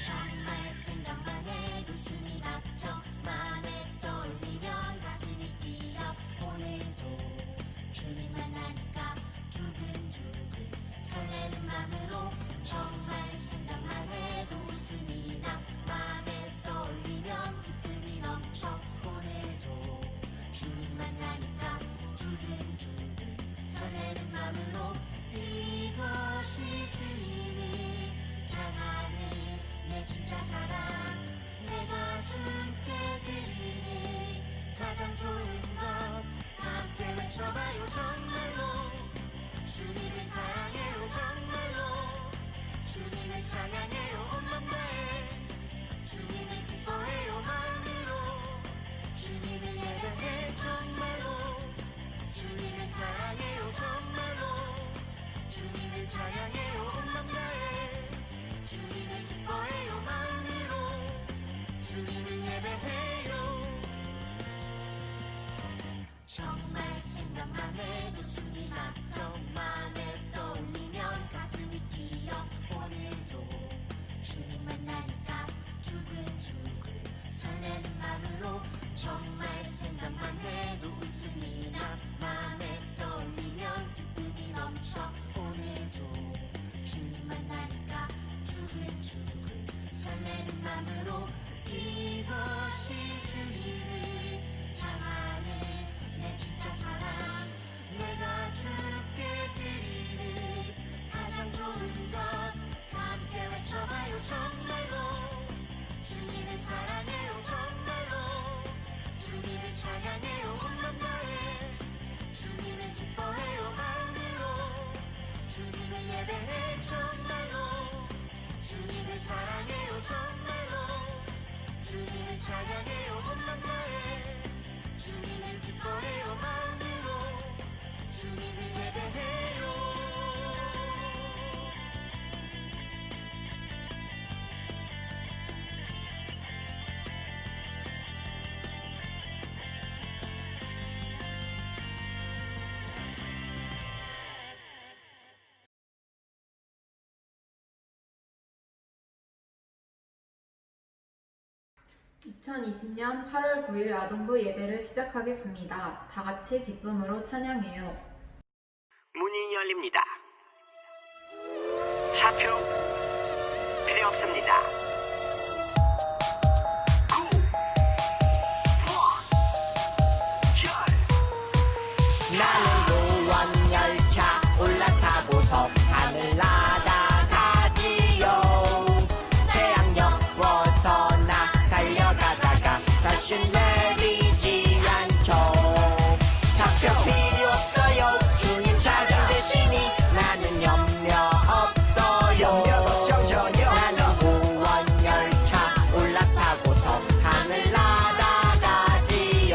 정말 생각만 해도 숨이 막혀 맘에 떠올리면 가슴이 뛰어 오늘도 주님 만나니까 두근두근 설레는 맘으로 정말 생각만 해도 웃음이 나 맘에 떠올리면 기쁨이 넘쳐 오늘도 주님 만나니까 두근두근 설레는 맘으로 이것이 주님이 향하는 내 진짜 사랑 내가 주께 드리는 가장 좋은 것 함께 외쳐봐요 정말로 주님을 사랑해요 정말로 주님을 찬양해요 온 맘 다해 주님을 기뻐해요 마음으로 주님을 예배해 정말로 주님을 사랑해요 정말로 주님을 찬양해요 온 맘 다해 주님을 기뻐해요 마음으로 주님을 예배해요 정말 생각만 해도 숨이 막혀 맘에 떠올리면 가슴이 뛰어 오늘도 주님 만나니까 두근두근 설레는 맘으로 정말 생각만 해도 웃음이 나 맘에 떠올리면 기쁨이 넘쳐 오늘도 주님 만나니까 두근두근 설레는 맘으로 이것이 주님을 향하는 내 진짜 사랑 내가 주께 드리는 가장 좋은 것 함께 외쳐봐요 정말로 주님을 사랑해요 정말로 주님을 찬양해요 온 맘 다해 주님을 기뻐해요 마음으로 주님을 예배해 정말로 주님을 사랑해요 정말로 주님을 찬양해요 온 맘 다해 주님을 기뻐해요 마음으로 주님을 예배해요 (2020년 8월 9일) 아동부 예배를 시작하겠습니다. 다 같이 기쁨으로 찬양해요. 문이 열립니다. 차표 필요 없습니다. 9, 1, 열. 나는 구원 열차 올라타고서 하늘 날아가지요. 태양역 벗어나 달려가다가 다시 내리지 않죠. 차표 필요 없어요. 주님 찾은 대신이 나는 염려 없어요. 염려 걱정 전혀 나는 구원 열차 올라타고서 하늘 날아가지요.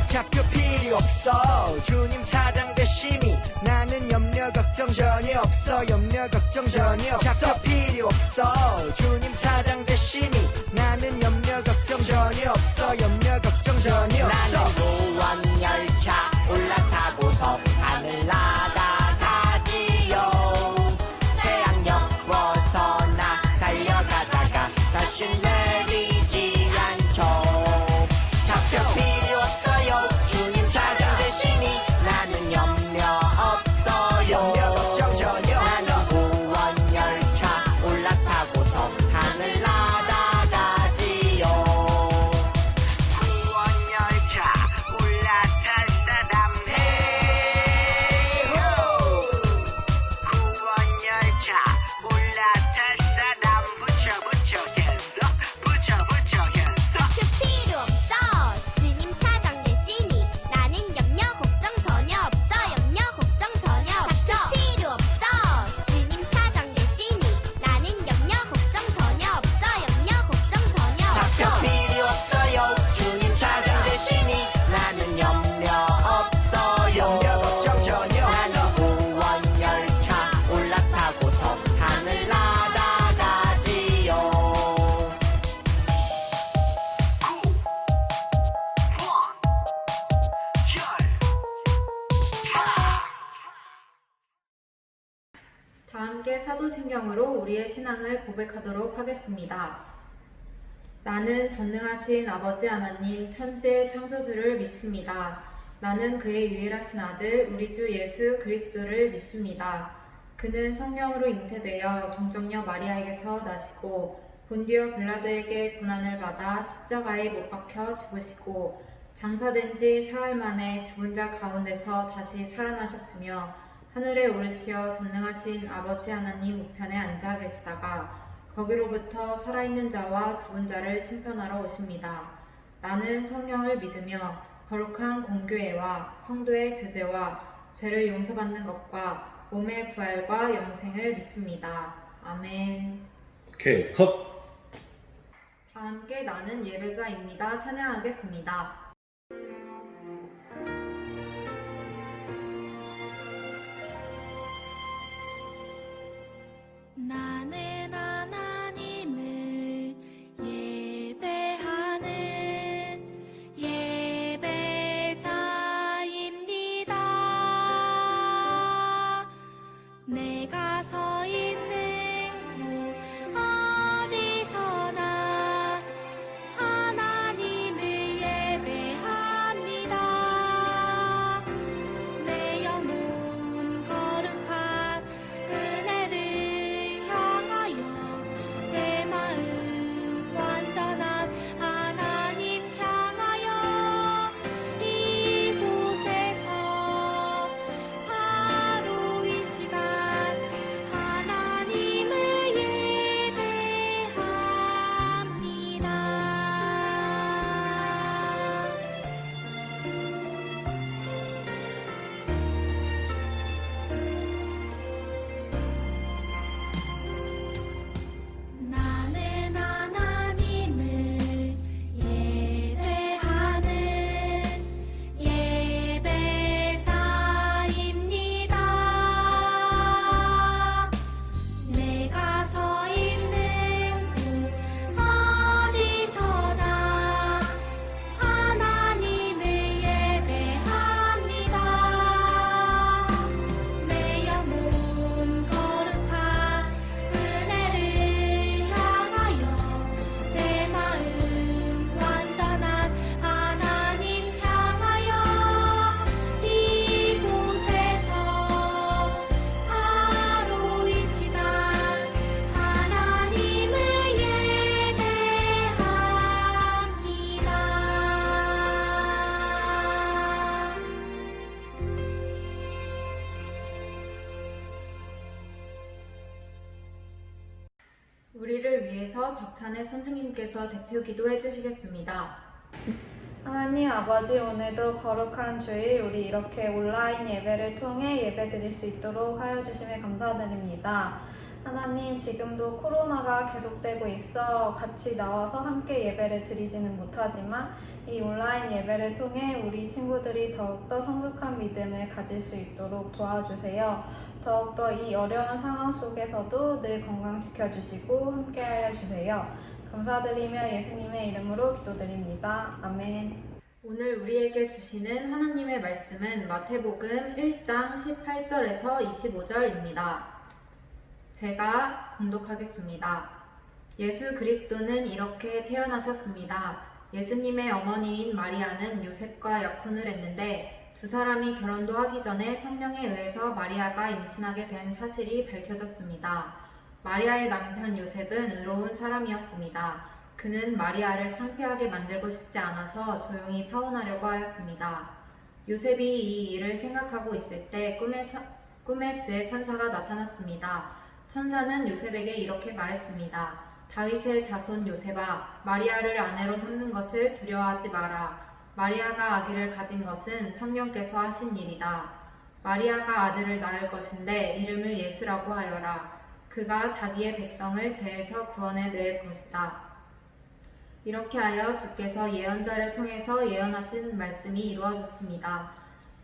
차표 필요 없어. 주님 차장 대신이 나는 염려 걱정 전혀 없어. 염려 걱정 전혀 없어. 차표 필요 없어. 주님 차장 대신이 나는 염려 걱정 전혀 없어. 염려 걱정 전혀 없어. 나는 구원 열차 올라타고서 하늘 날아가지요. 태양역 벗어나 달려가다가 다시 내리지 않죠. 차표 필요 없어요. 주님 차장 대신이 나는 염려 없어요. 염려 걱정 전혀 없어. 나는 구원 열차 올라타 사도신경으로 우리의 신앙을 고백하도록 하겠습니다. 나는 전능하신 아버지 하나님 천지의 창조주를 믿습니다. 나는 그의 유일하신 아들 우리 주 예수 그리스도를 믿습니다. 그는 성령으로 잉태되어 동정녀 마리아에게서 나시고 본디오 빌라도에게 고난을 받아 십자가에 못 박혀 죽으시고 장사된 지 사흘 만에 죽은 자 가운데서 다시 살아나셨으며 하늘에 오르시어 전능하신 아버지 하나님 우편에 앉아 계시다가 거기로부터 살아있는 자와 죽은 자를 심판하러 오십니다. 나는 성령을 믿으며 거룩한 공교회와 성도의 교제와 죄를 용서받는 것과 몸의 부활과 영생을 믿습니다. 아멘. 오케이, 컷! 다 함께 나는 예배자입니다. 찬양하겠습니다. 나는 하나님을 예배하는 예배자입니다. 내가 서 있는 곳 어디서나 하나님을 예배합니다. 내 영혼 거룩한 은혜를 향하여 내 마음 완전한 하나님 향하여 이곳에서 바로 이 시간 하나님을 예배합니다. 나는 하나님을 예배하는 예배자입니다. 내가 서 있는 곳 어디서나 하나님을 예배합니다. 내 영혼 거룩한 은혜를 향하여 내 마음 완전한 하나님 향하여 이곳에서 바로 이 시간 하나님을 예배합니다. 우리를 위해서 박찬혜 선생님께서 대표 기도해 주시겠습니다. 하나님 아버지, 오늘도 거룩한 주일 우리 이렇게 온라인 예배를 통해 예배 드릴 수 있도록 하여 주심에 감사드립니다. 하나님, 지금도 코로나가 계속되고 있어 같이 나와서 함께 예배를 드리지는 못하지만 이 온라인 예배를 통해 우리 친구들이 더욱더 성숙한 믿음을 가질 수 있도록 도와주세요. 더욱더 이 어려운 상황 속에서도 늘 건강지켜주시고 함께하여 주세요. 감사드리며 예수님의 이름으로 기도드립니다. 아멘. 오늘 우리에게 주시는 하나님의 말씀은 마태복음 1장 18절에서 25절입니다. 제가 봉독하겠습니다. 예수 그리스도는 이렇게 태어나셨습니다. 예수님의 어머니인 마리아는 요셉과 약혼을 했는데 두 사람이 결혼도 하기 전에 성령에 의해서 마리아가 임신하게 된 사실이 밝혀졌습니다. 마리아의 남편 요셉은 의로운 사람이었습니다. 그는 마리아를 창피하게 만들고 싶지 않아서 조용히 파혼하려고 하였습니다. 요셉이 이 일을 생각하고 있을 때 꿈에 주의 천사가 나타났습니다. 천사는 요셉에게 이렇게 말했습니다. 다윗의 자손 요셉아, 마리아를 아내로 삼는 것을 두려워하지 마라. 마리아가 아기를 가진 것은 성령께서 하신 일이다. 마리아가 아들을 낳을 것인데 이름을 예수라고 하여라. 그가 자기의 백성을 죄에서 구원해낼 것이다. 이렇게 하여 주께서 예언자를 통해서 예언하신 말씀이 이루어졌습니다.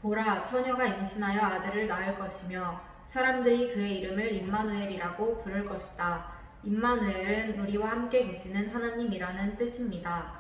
보라, 처녀가 임신하여 아들을 낳을 것이며 사람들이 그의 이름을 임마누엘이라고 부를 것이다. 임마누엘은 우리와 함께 계시는 하나님이라는 뜻입니다.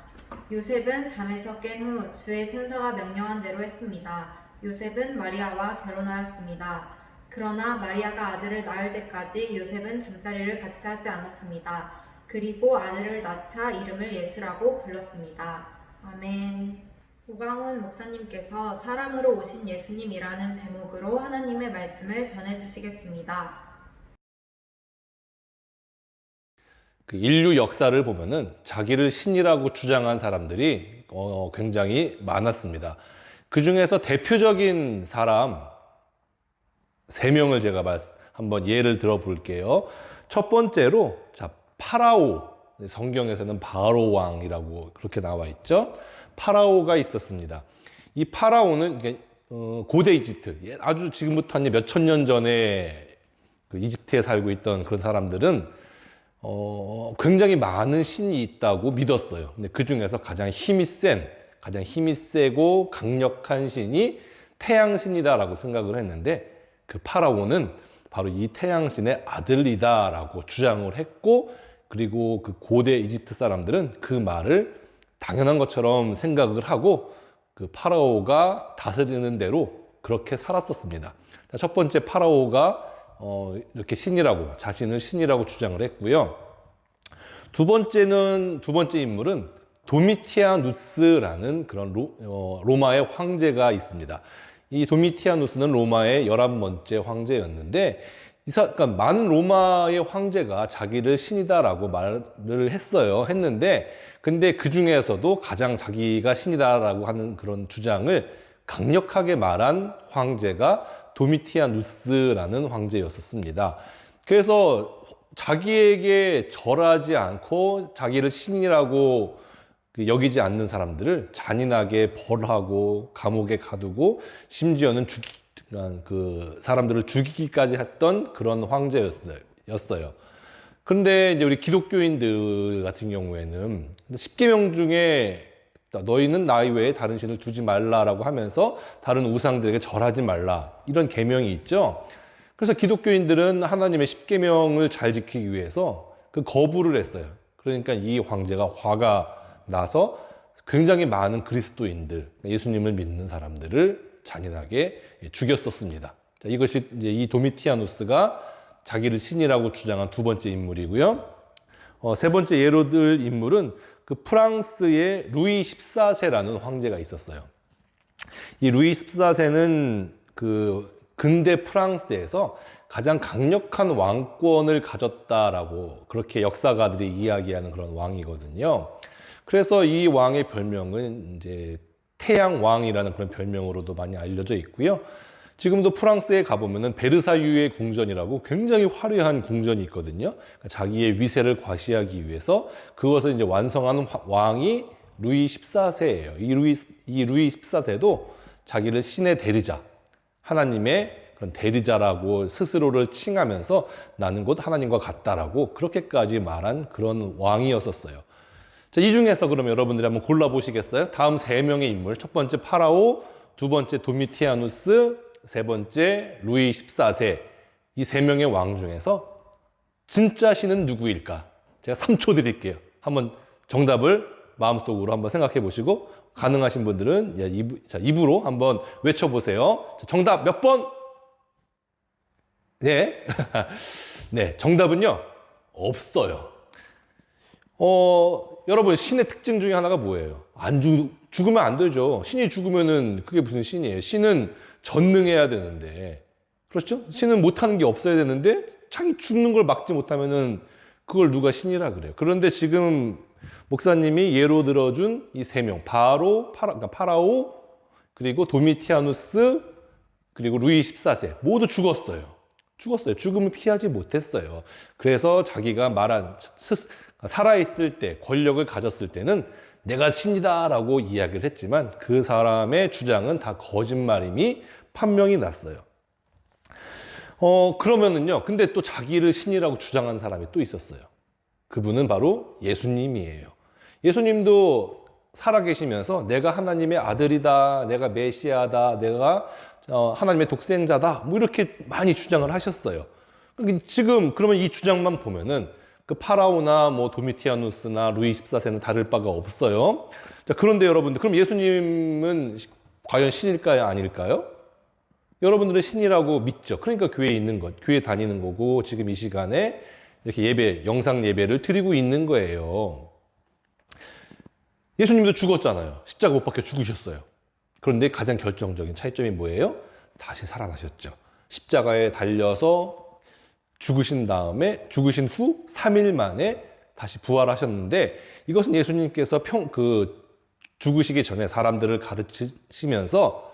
요셉은 잠에서 깬 후 주의 천사가 명령한 대로 했습니다. 요셉은 마리아와 결혼하였습니다. 그러나 마리아가 아들을 낳을 때까지 요셉은 잠자리를 같이 하지 않았습니다. 그리고 아들을 낳자 이름을 예수라고 불렀습니다. 아멘. 우광훈 목사님께서 사람으로 오신 예수님이라는 제목으로 하나님의 말씀을 전해주시겠습니다. 그 인류 역사를 보면은 자기를 신이라고 주장한 사람들이 굉장히 많았습니다. 그 중에서 대표적인 사람 3명을 제가 한번 예를 들어 볼게요. 첫 번째로 파라오, 성경에서는 바로 왕이라고 그렇게 나와 있죠. 파라오가 있었습니다. 이 파라오는 고대 이집트, 아주 지금부터 한 몇천 년 전에 그 이집트에 살고 있던 그런 사람들은 굉장히 많은 신이 있다고 믿었어요. 근데 그 중에서 가장 힘이 세고 강력한 신이 태양신이다라고 생각을 했는데, 그 파라오는 바로 이 태양신의 아들이다라고 주장을 했고, 그리고 그 고대 이집트 사람들은 그 말을 당연한 것처럼 생각을 하고 그 파라오가 다스리는 대로 그렇게 살았었습니다. 첫 번째, 파라오가 이렇게 자신을 신이라고 주장을 했고요. 두 번째 인물은 도미티아누스라는 그런 로마의 황제가 있습니다. 이 도미티아누스는 로마의 11번째 황제였는데, 그러니까 많은 로마의 황제가 자기를 신이다라고 말을 했는데, 근데 그 중에서도 가장 자기가 신이다라고 하는 그런 주장을 강력하게 말한 황제가 도미티아누스라는 황제였었습니다. 그래서 자기에게 절하지 않고 자기를 신이라고 여기지 않는 사람들을 잔인하게 벌하고 감옥에 가두고, 심지어는 그 사람들을 죽이기까지 했던 그런 황제였어요. 그런데 이제 우리 기독교인들 같은 경우에는 10계명 중에 너희는 나 외에 다른 신을 두지 말라라고 하면서 다른 우상들에게 절하지 말라, 이런 계명이 있죠. 그래서 기독교인들은 하나님의 10계명을 잘 지키기 위해서 그 거부를 했어요. 그러니까 이 황제가 화가 나서 굉장히 많은 그리스도인들, 예수님을 믿는 사람들을 잔인하게 죽였었습니다. 자, 이것이 이제 이 도미티아누스가 자기를 신이라고 주장한 두 번째 인물이고요. 세 번째 예로 들 인물은 그 프랑스의 루이 14세라는 황제가 있었어요. 이 루이 14세는 그 근대 프랑스에서 가장 강력한 왕권을 가졌다라고 그렇게 역사가들이 이야기하는 그런 왕이거든요. 그래서 이 왕의 별명은 이제 태양왕이라는 그런 별명으로도 많이 알려져 있고요. 지금도 프랑스에 가보면은 베르사유의 궁전이라고 굉장히 화려한 궁전이 있거든요. 그러니까 자기의 위세를 과시하기 위해서 그것을 이제 완성하는 왕이 루이 14세예요. 이 루이 14세도 자기를 신의 대리자, 하나님의 그런 대리자라고 스스로를 칭하면서 나는 곧 하나님과 같다라고 그렇게까지 말한 그런 왕이었었어요. 자, 이 중에서 그러면 여러분들이 한번 골라보시겠어요? 다음 3명의 인물, 첫 번째 파라오, 두 번째 도미티아누스, 세 번째 루이 14세, 이 3명의 왕 중에서 진짜 신은 누구일까? 제가 3초 드릴게요. 한번 정답을 마음속으로 한번 생각해 보시고, 가능하신 분들은 입으로 한번 외쳐보세요. 자, 정답 몇 번? 네. 네, 정답은요, 없어요. 여러분, 신의 특징 중에 하나가 뭐예요? 죽으면 안 되죠. 신이 죽으면은 그게 무슨 신이에요? 신은 전능해야 되는데, 그렇죠? 신은 못하는 게 없어야 되는데, 자기 죽는 걸 막지 못하면은 그걸 누가 신이라 그래요. 그런데 지금 목사님이 예로 들어준 이 3명, 그러니까 파라오, 그리고 도미티아누스, 그리고 루이 14세, 모두 죽었어요. 죽음을 피하지 못했어요. 그래서 자기가 살아있을 때, 권력을 가졌을 때는 내가 신이다라고 이야기를 했지만 그 사람의 주장은 다 거짓말임이 판명이 났어요. 그러면은요, 근데 또 자기를 신이라고 주장한 사람이 또 있었어요. 그분은 바로 예수님이에요. 예수님도 살아계시면서 내가 하나님의 아들이다, 내가 메시아다, 내가 하나님의 독생자다, 뭐 이렇게 많이 주장을 하셨어요. 지금 그러면 이 주장만 보면은 그 파라오나 뭐 도미티아누스나 루이 14세는 다를 바가 없어요. 자, 그런데 여러분들, 그럼 예수님은 과연 신일까요, 아닐까요? 여러분들은 신이라고 믿죠. 그러니까 교회에 있는 것, 교회 다니는 거고 지금 이 시간에 이렇게 예배, 영상 예배를 드리고 있는 거예요. 예수님도 죽었잖아요. 십자가 못 박혀 죽으셨어요. 그런데 가장 결정적인 차이점이 뭐예요? 다시 살아나셨죠. 십자가에 달려서 죽으신 후 3일 만에 다시 부활하셨는데, 이것은 예수님께서 죽으시기 전에 사람들을 가르치시면서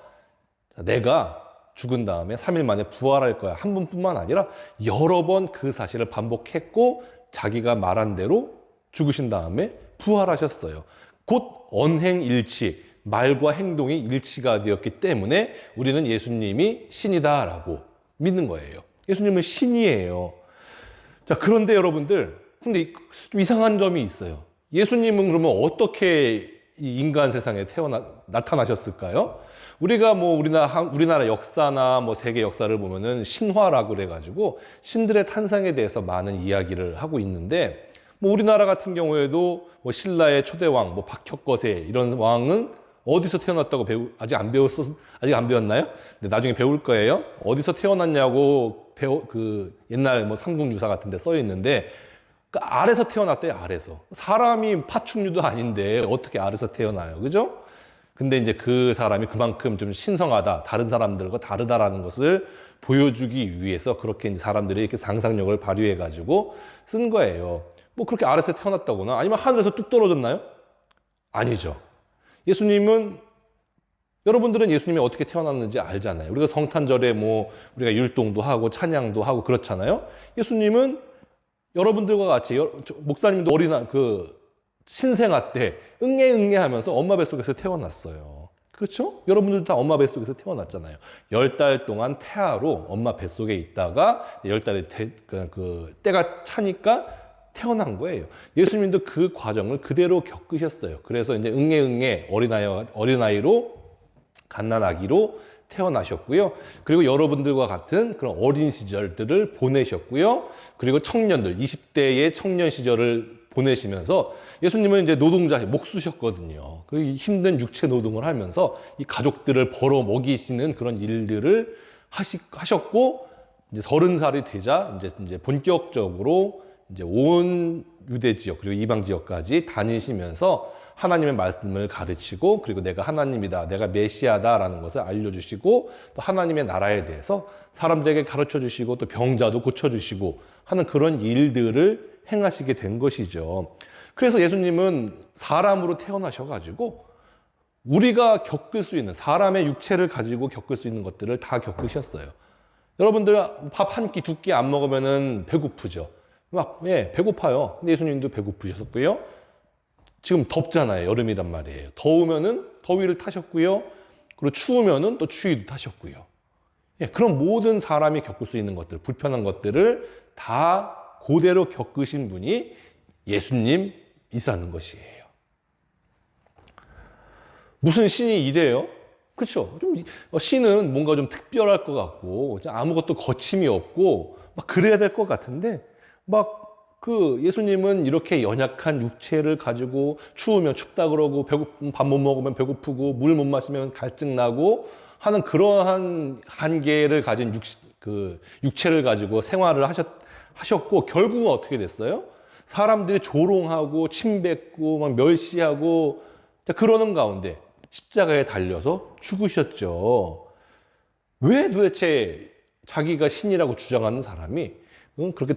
내가 죽은 다음에 3일 만에 부활할 거야. 한 번뿐만 아니라 여러 번 그 사실을 반복했고 자기가 말한 대로 죽으신 다음에 부활하셨어요. 곧 언행일치, 말과 행동이 일치가 되었기 때문에 우리는 예수님이 신이다라고 믿는 거예요. 예수님은 신이에요. 자, 그런데 여러분들, 근데 좀 이상한 점이 있어요. 예수님은 그러면 어떻게 이 인간 세상에 나타나셨을까요? 우리가 뭐 우리나라 역사나 뭐 세계 역사를 보면은 신화라고 그래가지고 신들의 탄생에 대해서 많은 이야기를 하고 있는데, 뭐 우리나라 같은 경우에도 뭐 신라의 초대왕, 뭐 박혁거세 이런 왕은 어디서 태어났다고 아직 안 배웠나요? 근데 나중에 배울 거예요. 어디서 태어났냐고 옛날 뭐 삼국유사 같은 데 써 있는데, 그 알에서 태어났대요, 알에서. 사람이 파충류도 아닌데 어떻게 알에서 태어나요? 그죠? 근데 이제 그 사람이 그만큼 좀 신성하다, 다른 사람들과 다르다라는 것을 보여주기 위해서 그렇게 이제 사람들이 이렇게 상상력을 발휘해가지고 쓴 거예요. 뭐 그렇게 알에서 태어났다거나 아니면 하늘에서 뚝 떨어졌나요? 아니죠. 여러분들은 예수님이 어떻게 태어났는지 알잖아요. 우리가 성탄절에 뭐 우리가 율동도 하고 찬양도 하고 그렇잖아요. 예수님은 여러분들과 같이 목사님도 신생아 때 응애 하면서 엄마 뱃속에서 태어났어요. 그렇죠? 여러분들도 다 엄마 뱃속에서 태어났잖아요. 10달 동안 태아로 엄마 뱃속에 있다가 10달에 때가 차니까 태어난 거예요. 예수님도 그 과정을 그대로 겪으셨어요. 그래서 이제 응애 어린아이로 갓난아기로 태어나셨고요. 그리고 여러분들과 같은 그런 어린 시절들을 보내셨고요. 그리고 청년들, 20대의 청년 시절을 보내시면서 예수님은 이제 목 쓰셨거든요. 그 힘든 육체 노동을 하면서 이 가족들을 벌어 먹이시는 그런 일들을 하셨고, 이제 30살이 되자 이제 본격적으로 이제 온 유대 지역 그리고 이방 지역까지 다니시면서 하나님의 말씀을 가르치고, 그리고 내가 하나님이다, 내가 메시아다라는 것을 알려주시고, 또 하나님의 나라에 대해서 사람들에게 가르쳐 주시고, 또 병자도 고쳐주시고 하는 그런 일들을 행하시게 된 것이죠. 그래서 예수님은 사람으로 태어나셔가지고 우리가 겪을 수 있는, 사람의 육체를 가지고 겪을 수 있는 것들을 다 겪으셨어요. 여러분들 밥 한 끼, 두 끼 안 먹으면은 배고프죠. 배고파요. 근데 예수님도 배고프셨고요. 지금 덥잖아요. 여름이란 말이에요. 더우면은 더위를 타셨고요. 그리고 추우면은 또 추위도 타셨고요. 그런 모든 사람이 겪을 수 있는 것들, 불편한 것들을 다 그대로 겪으신 분이 예수님이라는 것이에요. 무슨 신이 이래요? 그렇죠? 신은 뭔가 좀 특별할 것 같고 아무것도 거침이 없고 막 그래야 될 것 같은데, 예수님은 이렇게 연약한 육체를 가지고 추우면 춥다 그러고 밥 못 먹으면 배고프고 물 못 마시면 갈증 나고 하는 그러한 한계를 가진 육체를 가지고 생활을 하셨고, 결국은 어떻게 됐어요? 사람들이 조롱하고 침뱉고 막 멸시하고 그러는 가운데 십자가에 달려서 죽으셨죠. 왜 도대체 자기가 신이라고 주장하는 사람이 그렇게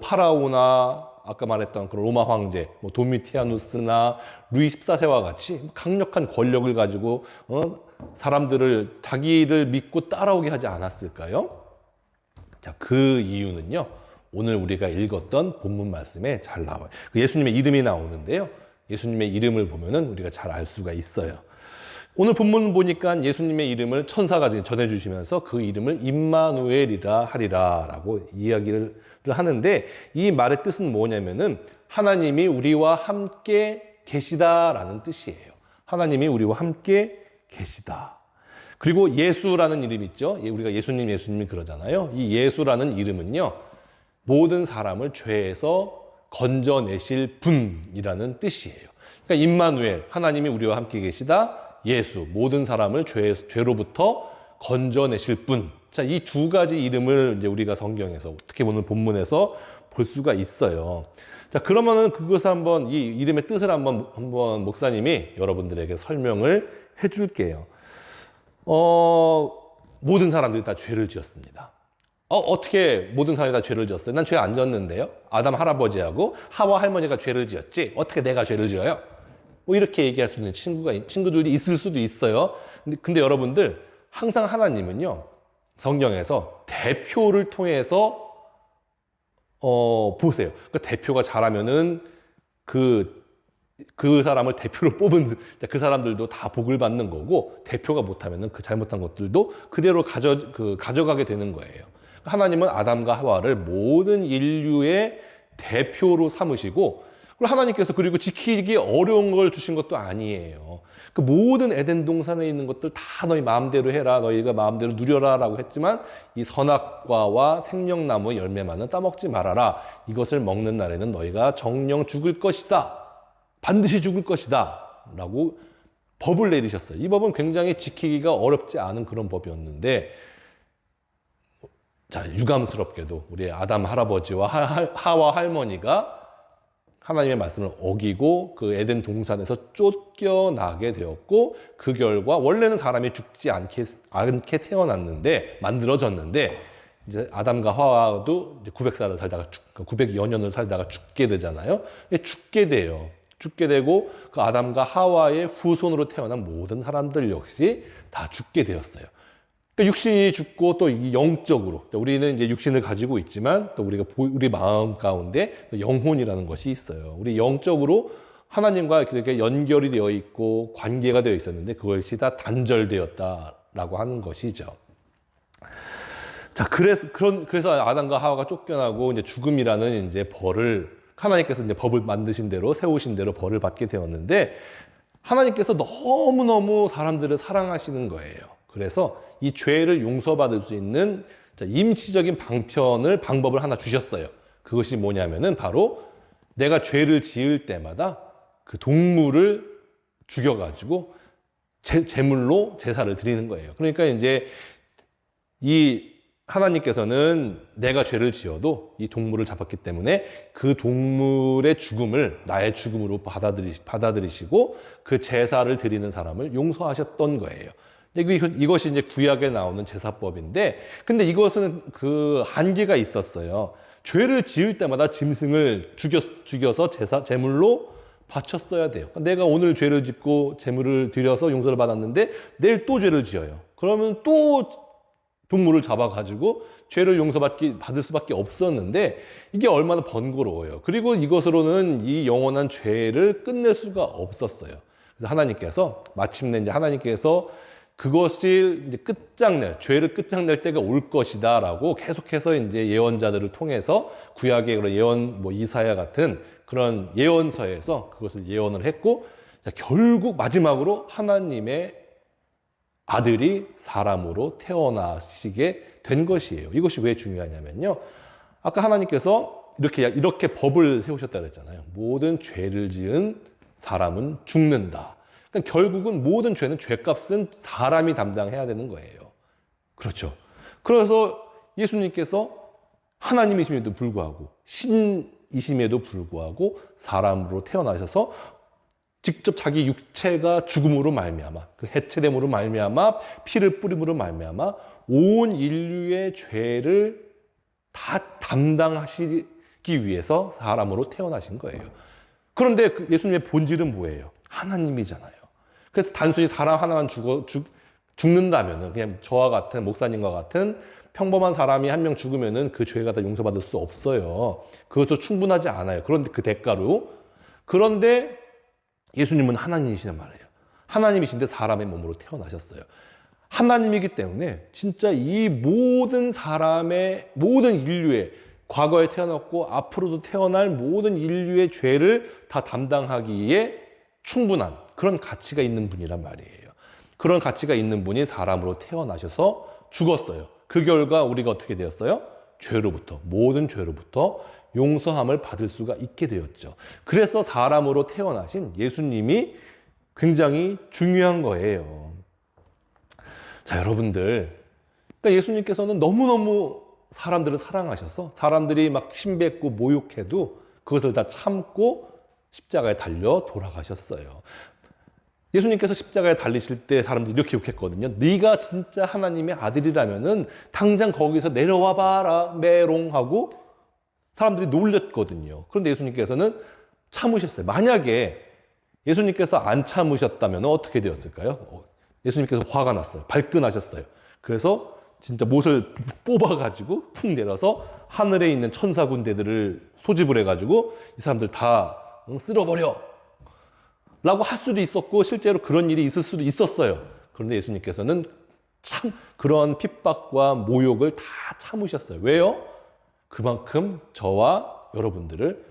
파라오나 아까 말했던 그런 로마 황제, 도미티아누스나 루이 14세와 같이 강력한 권력을 가지고 사람들을 자기를 믿고 따라오게 하지 않았을까요? 자, 그 이유는요, 오늘 우리가 읽었던 본문 말씀에 잘 나와요. 예수님의 이름이 나오는데요, 예수님의 이름을 보면은 우리가 잘 알 수가 있어요. 오늘 본문 보니까 예수님의 이름을 천사가 전해주시면서 그 이름을 임마누엘이라 하리라라고 이야기를 하는데, 이 말의 뜻은 뭐냐면은 하나님이 우리와 함께 계시다라는 뜻이에요. 하나님이 우리와 함께 계시다. 그리고 예수라는 이름 있죠. 우리가 예수님이 그러잖아요. 이 예수라는 이름은요, 모든 사람을 죄에서 건져내실 분이라는 뜻이에요. 그러니까 임마누엘, 하나님이 우리와 함께 계시다. 예수, 모든 사람을 죄로부터 건져내실 분. 자, 이 두 가지 이름을 이제 우리가 성경에서 어떻게 보면 본문에서 볼 수가 있어요. 자, 그러면은 그것을 한번 이 이름의 뜻을 한번 목사님이 여러분들에게 설명을 해줄게요. 모든 사람들이 다 죄를 지었습니다. 어떻게 모든 사람이 다 죄를 지었어요? 난 죄 안 지었는데요. 아담 할아버지하고 하와 할머니가 죄를 지었지. 어떻게 내가 죄를 지어요? 뭐 이렇게 얘기할 수 있는 친구들이 있을 수도 있어요. 근데 여러분들 항상 하나님은요, 성경에서 대표를 통해서 보세요. 그 대표가 잘하면은 그 사람을 대표로 뽑은 그 사람들도 다 복을 받는 거고, 대표가 못하면은 그 잘못한 것들도 그대로 가져가게 되는 거예요. 하나님은 아담과 하와를 모든 인류의 대표로 삼으시고, 그리고 하나님께서 그리고 지키기 어려운 걸 주신 것도 아니에요. 그 모든 에덴 동산에 있는 것들 다 너희 마음대로 해라, 너희가 마음대로 누려라 라고 했지만, 이 선악과와 생명나무 열매만은 따먹지 말아라. 이것을 먹는 날에는 너희가 정령 죽을 것이다. 반드시 죽을 것이다. 라고 법을 내리셨어요. 이 법은 굉장히 지키기가 어렵지 않은 그런 법이었는데, 자, 유감스럽게도 우리 아담 할아버지와 하와 할머니가 하나님의 말씀을 어기고 그 에덴 동산에서 쫓겨나게 되었고, 그 결과 원래는 사람이 죽지 않게 태어났는데, 만들어졌는데, 이제 아담과 하와도 이제 900여 년을 살다가 죽게 되잖아요. 죽게 돼요. 죽게 되고 그 아담과 하와의 후손으로 태어난 모든 사람들 역시 다 죽게 되었어요. 그러니까 육신이 죽고 또 영적으로, 우리는 이제 육신을 가지고 있지만 또 우리 마음 가운데 영혼이라는 것이 있어요. 우리 영적으로 하나님과 이렇게 연결이 되어 있고 관계가 되어 있었는데 그것이 다 단절되었다라고 하는 것이죠. 자, 그래서 아담과 하와가 쫓겨나고 이제 죽음이라는 이제 벌을 하나님께서 이제 법을 만드신 대로 세우신 대로 벌을 받게 되었는데, 하나님께서 너무너무 사람들을 사랑하시는 거예요. 그래서 이 죄를 용서받을 수 있는 임시적인 방법을 하나 주셨어요. 그것이 뭐냐면은 바로 내가 죄를 지을 때마다 그 동물을 죽여가지고 제물로 제사를 드리는 거예요. 그러니까 이제 이 하나님께서는 내가 죄를 지어도 이 동물을 잡았기 때문에 그 동물의 죽음을 나의 죽음으로 받아들이시고 그 제사를 드리는 사람을 용서하셨던 거예요. 이것이 이제 구약에 나오는 제사법인데, 근데 이것은 그 한계가 있었어요. 죄를 지을 때마다 짐승을 죽여서 제물로 바쳤어야 돼요. 내가 오늘 죄를 짓고 제물을 드려서 용서를 받았는데 내일 또 죄를 지어요. 그러면 또 동물을 잡아가지고 죄를 받을 수밖에 없었는데, 이게 얼마나 번거로워요. 그리고 이것으로는 이 영원한 죄를 끝낼 수가 없었어요. 그래서 마침내 하나님께서 그것이 이제 죄를 끝장낼 때가 올 것이다라고 계속해서 이제 예언자들을 통해서 구약의 그런 예언, 이사야 같은 그런 예언서에서 그것을 예언을 했고, 결국 마지막으로 하나님의 아들이 사람으로 태어나시게 된 것이에요. 이것이 왜 중요하냐면요, 아까 하나님께서 이렇게 법을 세우셨다 그랬잖아요. 모든 죄를 지은 사람은 죽는다. 그러니까 결국은 모든 죄는 죄값은 사람이 담당해야 되는 거예요. 그렇죠. 그래서 예수님께서 하나님이심에도 불구하고 신이심에도 불구하고 사람으로 태어나셔서 직접 자기 육체가 죽음으로 말미암아, 그 해체됨으로 말미암아, 피를 뿌림으로 말미암아 온 인류의 죄를 다 담당하시기 위해서 사람으로 태어나신 거예요. 그런데 예수님의 본질은 뭐예요? 하나님이잖아요. 그래서 단순히 사람 하나만 죽는다면은, 그냥 저와 같은 목사님과 같은 평범한 사람이 한 명 죽으면은 그 죄가 다 용서받을 수 없어요. 그것도 충분하지 않아요. 그런데 그 대가로. 그런데 예수님은 하나님이시란 말이에요. 하나님이신데 사람의 몸으로 태어나셨어요. 하나님이기 때문에 진짜 이 모든 인류의 과거에 태어났고 앞으로도 태어날 모든 인류의 죄를 다 담당하기에 충분한 그런 가치가 있는 분이란 말이에요. 그런 가치가 있는 분이 사람으로 태어나셔서 죽었어요. 그 결과 우리가 어떻게 되었어요? 모든 죄로부터 용서함을 받을 수가 있게 되었죠. 그래서 사람으로 태어나신 예수님이 굉장히 중요한 거예요. 자, 여러분들, 그러니까 예수님께서는 너무너무 사람들을 사랑하셔서 사람들이 막 침뱉고 모욕해도 그것을 다 참고 십자가에 달려 돌아가셨어요. 예수님께서 십자가에 달리실 때 사람들이 이렇게 욕했거든요. 네가 진짜 하나님의 아들이라면은 당장 거기서 내려와 봐라 메롱하고 사람들이 놀렸거든요. 그런데 예수님께서는 참으셨어요. 만약에 예수님께서 안 참으셨다면 어떻게 되었을까요? 예수님께서 화가 났어요. 발끈하셨어요. 그래서 진짜 못을 뽑아가지고 푹 내려서 하늘에 있는 천사 군대들을 소집을 해가지고 이 사람들 다 쓸어버려 라고 할 수도 있었고 실제로 그런 일이 있을 수도 있었어요. 그런데 예수님께서는 참 그런 핍박과 모욕을 다 참으셨어요. 왜요? 그만큼 저와 여러분들을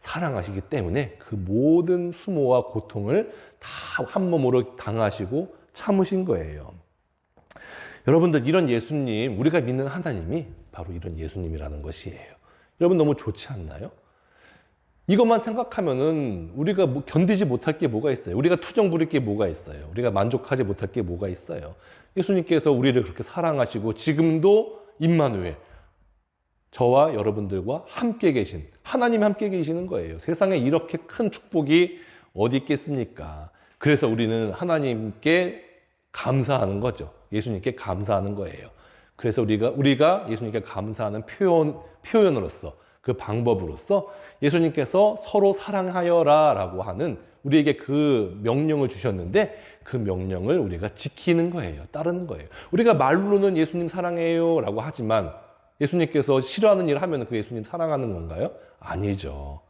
사랑하시기 때문에 그 모든 수모와 고통을 다 한 몸으로 당하시고 참으신 거예요. 여러분들, 이런 예수님, 우리가 믿는 하나님이 바로 이런 예수님이라는 것이에요. 여러분, 너무 좋지 않나요? 이것만 생각하면은 우리가 견디지 못할 게 뭐가 있어요? 우리가 투정 부릴 게 뭐가 있어요? 우리가 만족하지 못할 게 뭐가 있어요? 예수님께서 우리를 그렇게 사랑하시고 지금도 임마누엘, 저와 여러분들과 함께 계신, 하나님이 함께 계시는 거예요. 세상에 이렇게 큰 축복이 어디 있겠습니까? 그래서 우리는 하나님께 감사하는 거죠. 예수님께 감사하는 거예요. 그래서 우리가 예수님께 감사하는 표현으로서, 그 방법으로서 예수님께서 서로 사랑하여라 라고 하는 우리에게 그 명령을 주셨는데 그 명령을 우리가 지키는 거예요. 따르는 거예요. 우리가 말로는 예수님 사랑해요 라고 하지만 예수님께서 싫어하는 일을 하면 그 예수님 사랑하는 건가요? 아니죠.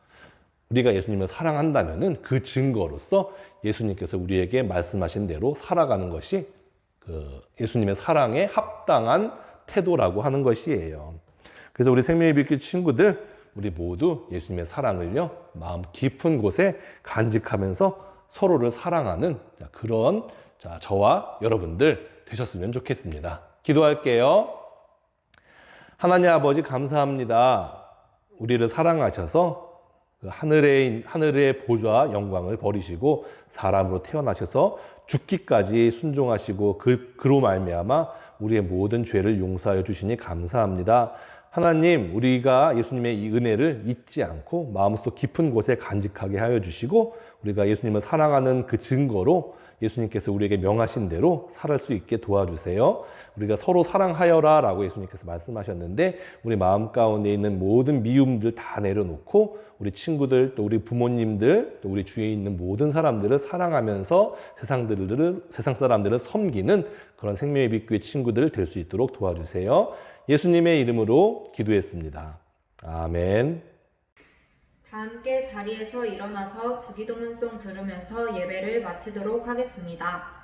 우리가 예수님을 사랑한다면 그 증거로서 예수님께서 우리에게 말씀하신 대로 살아가는 것이 그 예수님의 사랑에 합당한 태도라고 하는 것이에요. 그래서 우리 생명의 빛교 친구들, 우리 모두 예수님의 사랑을요, 마음 깊은 곳에 간직하면서 서로를 사랑하는 그런 저와 여러분들 되셨으면 좋겠습니다. 기도할게요. 하나님 아버지, 감사합니다. 우리를 사랑하셔서 그 하늘의 보좌 영광을 버리시고 사람으로 태어나셔서 죽기까지 순종하시고 그로 말미암아 우리의 모든 죄를 용서하여 주시니 감사합니다. 하나님, 우리가 예수님의 이 은혜를 잊지 않고 마음속 깊은 곳에 간직하게 하여 주시고 우리가 예수님을 사랑하는 그 증거로 예수님께서 우리에게 명하신 대로 살아갈 수 있게 도와주세요. 우리가 서로 사랑하여라 라고 예수님께서 말씀하셨는데 우리 마음 가운데 있는 모든 미움들 다 내려놓고 우리 친구들, 또 우리 부모님들, 또 우리 주위에 있는 모든 사람들을 사랑하면서 세상 사람들을 섬기는 그런 생명의 빛교회 친구들 될 수 있도록 도와주세요. 예수님의 이름으로 기도했습니다. 아멘. 다 함께 자리에서 일어나서 주기도문송 들으면서 예배를 마치도록 하겠습니다.